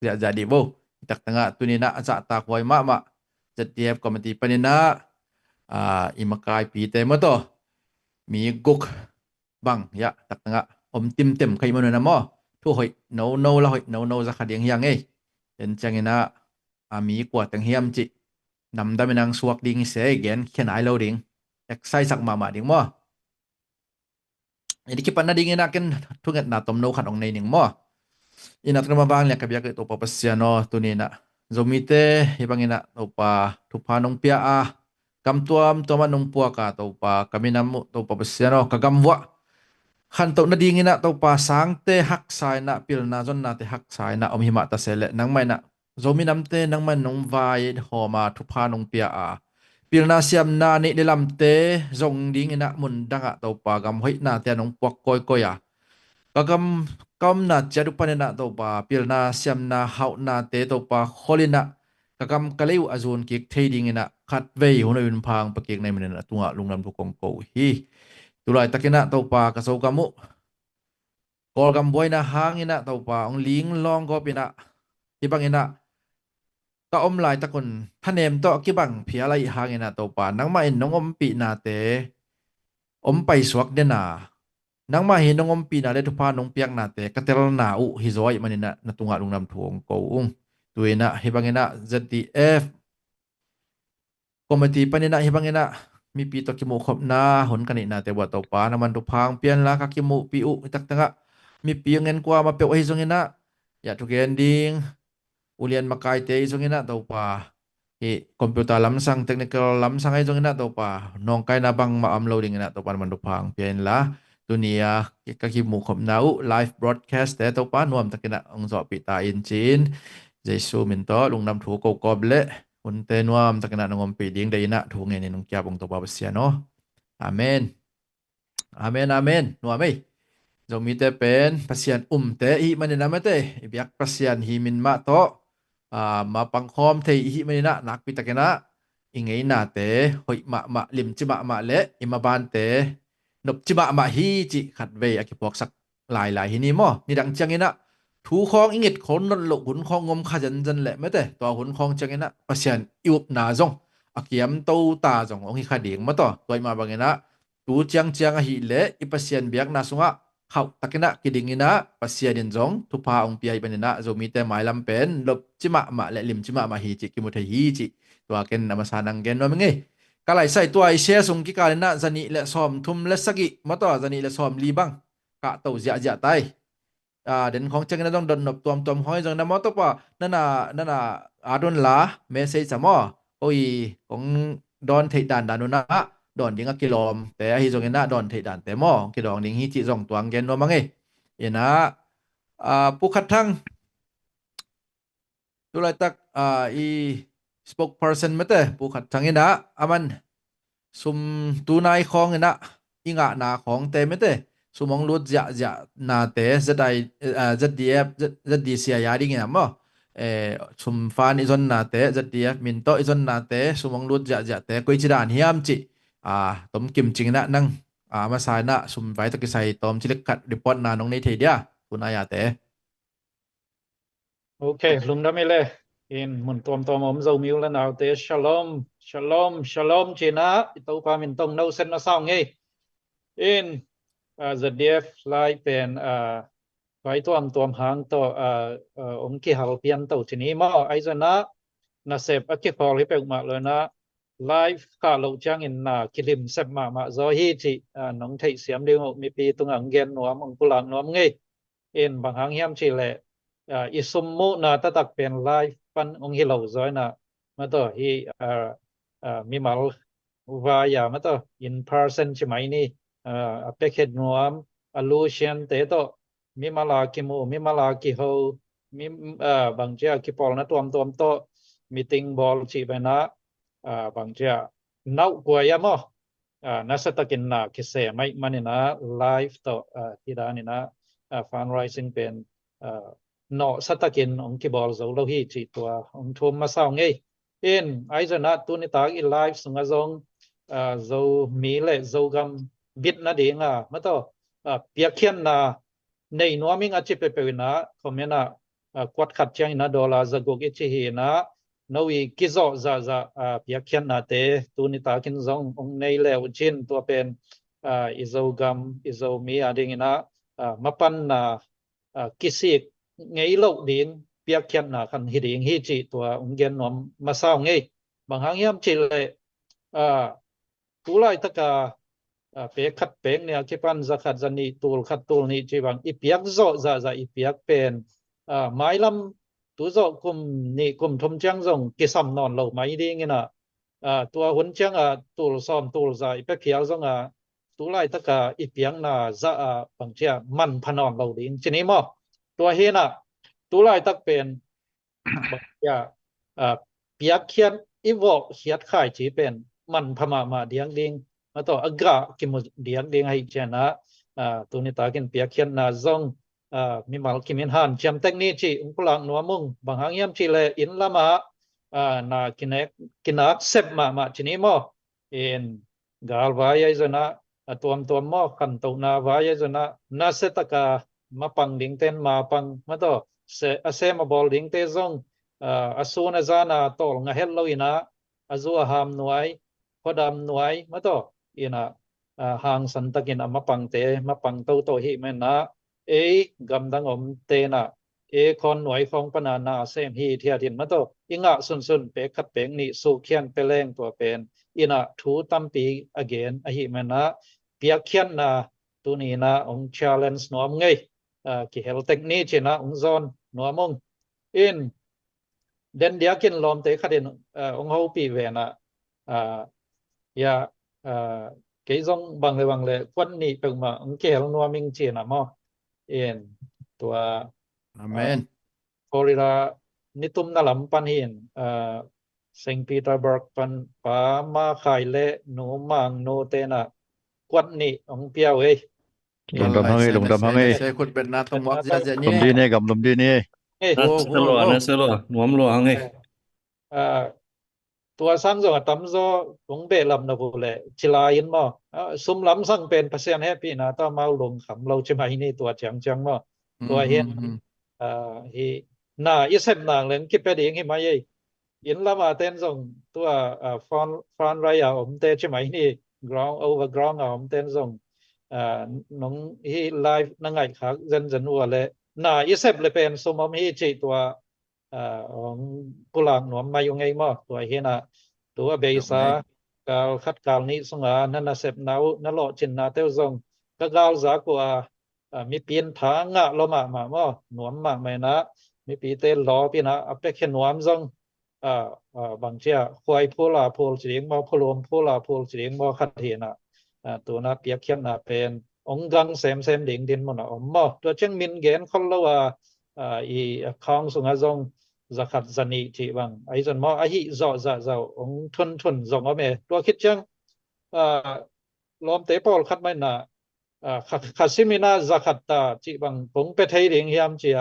ya jadi bo tak tengah tu ni nak ajak tak wai mak setiap komiti panina imakai pi te mo to mi guk bang ya tak tengah om tim tem kai mo na mo tu hoi no la hoi no za khading yang den changina ami kwa tang hiam chi nam da menang suak ding se gen khen ai lo ding exercise sak ma ding mo jadi kipan na ding ina ken tungat na tom no khan ong nei ning mo ina trama bang le kabya ke to papasiano tunina zomite ibangina to pa thupanong pia kam tuam tomanong puaka to pa kaminamu to papasiano kagamwa khan to na ding ina to pa sang te hak sai na pil na jon na te hak sai na om hima ta sele nang mai na zominam te nang man nong vai homa thupanong pia pil na siam na ni delam te zong ding ina mun danga to pa gam hoi na te nong puak koi koya kagam kam na jadu panena to pa pilna siamna hauna te to pa kholina kagam kaleu azun ki thading ina khat vei hono yun phang pakek nai mena tunga lungnam tu kong ko hi tulai takina to pa ka so kamu kol gam boina hangina to pa ong ling long go pina ibang ina ka om lai takon thanem to kibang phia lai hangina to pa nangma in nongom pi na te om pai swak de na nang ma hinong pi na le tu pa nong piak na te katel na hi zoi manina na tunga lungnam thuong ko tuina hibangena ZDF komiti panina hibangena mi pi to kimu khop na hon kanina te wa to pa na man tu phang pian la ka kimu pi tak tanga mi pi ngen kwa ma pe hi zongena ya tu gending ulian makai te zongena to pa hi computer lamsang technical lamsang ai zongena to pa nong kai na bang ma uploading na to pa man tu phang pian la dunia kakimu khop nau live broadcast te to pa nuam takina ong zo pi ta in chin jesu min to lungnam thu ko kob le un te nuam takina ngom pi ding de ina thu nge ni nong kya bong to pa sia no amen amen nuam ei zo mi te pen pasian te hi manina mate ibyak pasian hi min ma to ma pangkhom the hi manina nak pi takina ingei na te hoi ma lim chi ma le ima ban teนบจิบะมาฮีจิขัดเวอกิพวกสักหลายๆหินี่มอนี่ดังจังนะถูคองอิงิดคนนลหุนคองงมขจันจันแหละไม่แต่ตัวหุนคองจังนะปะเสียนอิวนาจงอกิยมโตตาจงองหิคาดิงมาต่อตัวมาบางนะตูจังหิเลอิปะเสียนเบียกนาสุงะเขาตักนะกิดิงนะปะเสียนจงทุพาองเปียเป็นนะโจมีแต่หมายลำเป็นลบจิมะและลิมจิมะมาฮีจิกิมุทฮีจิตัวเกนนำมาสานังเกนว่ามึงไงกะไหลใส่ตัวไอเชียสุงกิกาลนะจันิและซอมทุมและสกิมาต่อจันิและซอมลีบังกะเตาจะไตเด่นของจังนะต้องดนนบตวมห้อยจังนะมอตปะนั่นน่ะอาดนลาเมเซจมอโอ้ยของดอนเทดานดานุนะดอนดิงกิโลมแต่ฮิจงนะดอนเทดานแต่มอกิดองดิงฮิจิจงตวงเกนว่ามังเอนะผู้คัดทั้งตุลาตักอีspokesperson มะเตผู้ขัดทั้งนะอามันสุมตูนายของนะอิงะนาของเตมะเตสุมองลุดจะนาเตจะได้ZDF ZDCยาดิงนะมอสุมฟานอิจนนาเตZDF มินโตอิจนนาเตสุมองลุดจะเตกุยจิดานเฮียมจิตมกิมจิงนะนังมาสายนะสุมไว้ตะกิไซตอมจิลกัดรีพอร์ตนานงในเทเดียตุนายาเตโอเคลุงดามิเลin mun tom om zo miu la naw te shalom china to pa min tong no sen na song nge in ZDF lai pen vai tom hang to om ki hal pian to chini ma ai zana na sep akki khol hi pe ma lo na live ka lo chang in na kilim sep ma zo hi chi nong thei siam ding mi pi tung ang gen nuam ong pulang nuam nge in bang hang hiam chi le isummu na tatak pen live pan ong hi lo zoi na ma to hi mi mal wa ya ma to in person chimai ni apekhet nuam allusion te to mi mala ki ho mi bang ja ki pol na tuam to meeting ball chi ba na bang ja nau kwa ya mo na satakin na ki se mai manina live to hidani na fundraising pen no satakin ong ki bol zo lo hi chi tua ong thum ma saw nge in aizana tu ni tag in live sunga zong zo mi le zo gam bit na ding ma to pia khian na nei no ming a chi pe pe na komena กวดขัดเชียงนะดอลลาร์ซะกกอิจินะนวีกิซอจะเปียกเขียนนาเตตูนิตากินซององในแล้วจินตัวเป็นอิโซกัมอิโซมีดิงนะมาปันกิสิกไงโลกดิงเปียกเขียนนะคันฮิดิงฮิจิตัวองเกนนอมมาเศร้าไงบางครั้งยามจิเลยตูไลตะกาเปขัดเปงเนี่ยคิปันจะขัดจะนี่ตูลขัดตูลนี่จีบังอีเปียกโซจะอีเปียกเป็นไม้ลำตัวโซกุมนี่กุมทมจังซงกิซัมนอนเหล่าไม้ดีงี้นะตัวหุ่นจังตูลซ้อมตูลจะอีเปียกเขียวซงตูไลตะกาอีเปียงน่ะจะบางเจ้ามันพนอนเหล่าดีทีนี้มั้งตัวเฮน่ะตูไลตักเป็นบางเจ้าเปียกเขียนอีวอกเขียดข่ายจีเป็นมันพมาเดียงดิงมาต่ออากากิมเดียงดิงให้เจนะตัวนี้ตากินเปียกเขียนน่ะซงมีมัลกิมินหันจำเทคนิคจีอุปลังนัวมุงบางครั้งยามจีเลอินละมานากินักเซบมาจีนี้มั้งเอ็นกาลวายจนะตัวมอคันตุนาวายจนะนาเซตกามาปังดิงเตนมาปังมาต่อเซมาบอลดิงเตซงอสูนจานาตอลงะเฮลโลอินะอซูหามหน่วยพอดำหน่วยมาต่ออินะหางสันตะกินมาปังเตมาปังโตหิแม่นะกำดังอมเตนะคอนหน่วยของปนานาเซมฮีเทียดินมาต่ออิงะสุนเปขัดเปงนี่สู่เขียนเปแรงตัวเป็นอินะทูตัมปี again อหิแม่นะเปียกเขียนนะตัวนี้นะองค์ challenge หนอมไงกิเฮลเทคนิคเจนะองค์ซอนหนอมงอินเดนเดียกินลอมเตขัดเดนองค์เฮาปีเวนะยาเกยซงบางเลยควันนี้เป็นมาองค์เกลนัวมิงเจนะมอตัวอาเมนฟลอริดานิตุมนาลัมปันหินเซนต์ปีเตอร์เบิร์กปันปามาไข่เลโนมังโนเตนะควันนี้องเปียวลงดำหังเอ้ใช่คุณเป็นนาตมอกจะลมดีนี่กับลมดีนี่นะสโลหนวมหลวงตัวสังสงตำโซของเบลำนะบุเลยจิลายินมอซุมลำสังเป็นเปอร์เซ็นต์แฮปปี้นะต้องมาลงขำเราจะมาที่นี่ตัวจังมอตัวเห็นฮีน่าอิเซมนางเล่นคิดไปเองให้มาเยยินละมาเต้นส่งตัวฟอนไรอ่ะผมเต้จะมาที่นี่ ground over ground อ่ะผมเต้นส่งน้องฮีไลฟ์นั่งไงครับจันวัวเลยน่าอิเซมเลยเป็นสมมติจีตัวของกุลางหนวมมาอยู่ไงมั้งตัวเห็นตัวเบซ่ากาลคัดกาลนี้สงนั่นน่ะเสพนาวนั่นหล่อจินนาเต้ซงก็กาลจากว่ามีเปลี่ยนทางลมามั้งหนวมมาไม่นะมีปีเตลล้อพี่นะอัปเปกหนวมซงบางเจ้าควายพูลาพูลเสียงมาพลมพูลาพูลเสียงมาคัดเห็นตัวน่ะเปียกเขียนน่ะเป็นองค์กังเซมดิ่งดินมันมั้งตัวจังมินเกนคนละว่าอีคองสงซงจะขัดจะนีจีบังไอ้จนมอไอ้หิเจ้าองทุนจงเอาเมตัวคิดจังล้อมเตปอลคัดไม่น่ะขัดซิมินาจะขัดตาจีบังผมไปไทยเรียงยามจี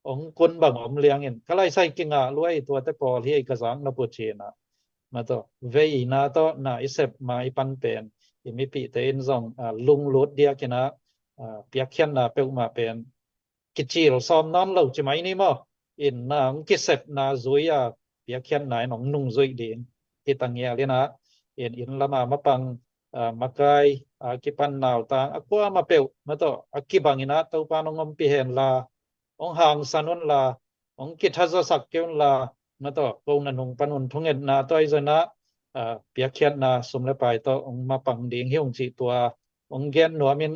องคนบังอมเลียงเห็นก็เลยใส่กิงรวยตัวเตปอลที่กระสังนปุจีนะมาต่อเวอีนาต่อน่ะอิเซบมาอีปันเป็นมีปีเตนจงลุงรถเดียกินะเปียกเขียนน่ะเปมาเป็นกิจีเราซ้อมนอนเราจะไหมนี่มั้งอินนางกิเซบนาซุยเปียกเขียนไหนน้องนุ่งซุยดินที่ตังเงียเลยนะอินละมาปังมาไกกิปันนาวตางอักว่ามาเปวมาต่ออักกิบังอินะตัวปานงมปีเห็นลาองหางสันุนลาองกิทัศสักเกวนลามาต่อปงนันงปนุนทงเงินนาตัวไอซนะเปียกเขียนนาสมเลไปต่อองมาปังดิงเฮงจีตัวองเกนหนัวมิน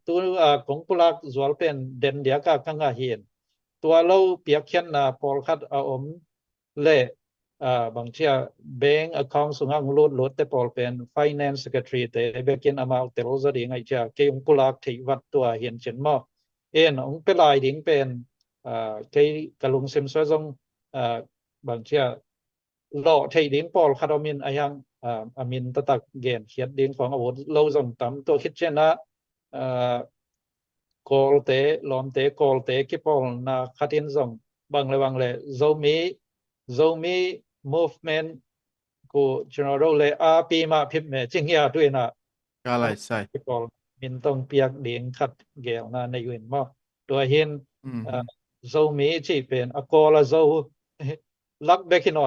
ตัวของปุลักจวลเป็นเด่นเดียกกังเห็นตัวเราเปียกเขียนนาพอลคัดอมเล่บางเที่ยแบงก์account สุงางลดแต่พอลเป็น finance secretary แต่เบกินอามาแต่เราจะดีไงจ้ะเกองกุลากที่วัดตัวเห็นเช่นมอองเป็นลายดิ่งเป็นเกกะลุงซิมซซงบางเที่ยหล่อที่ดิ่งพอลคัดอมินอายังอามินตะตักเกนเขียนดิ่งของอาวุธเราส่งตามตัวคิดเช่นนะกอลเตลอมเตกอลเตกิปอลนาคัดินซงบางเลยโซมีmovement กูgeneral เลยปีมาพิมพ์จริงอย่าด้วยนะก็เลยใช่กิปอลมินต้องเปียกเดียงคัดเกลนะในอยู่เห็นมั้งตัวเห็น zo mi chi pen akola zo lak bekinot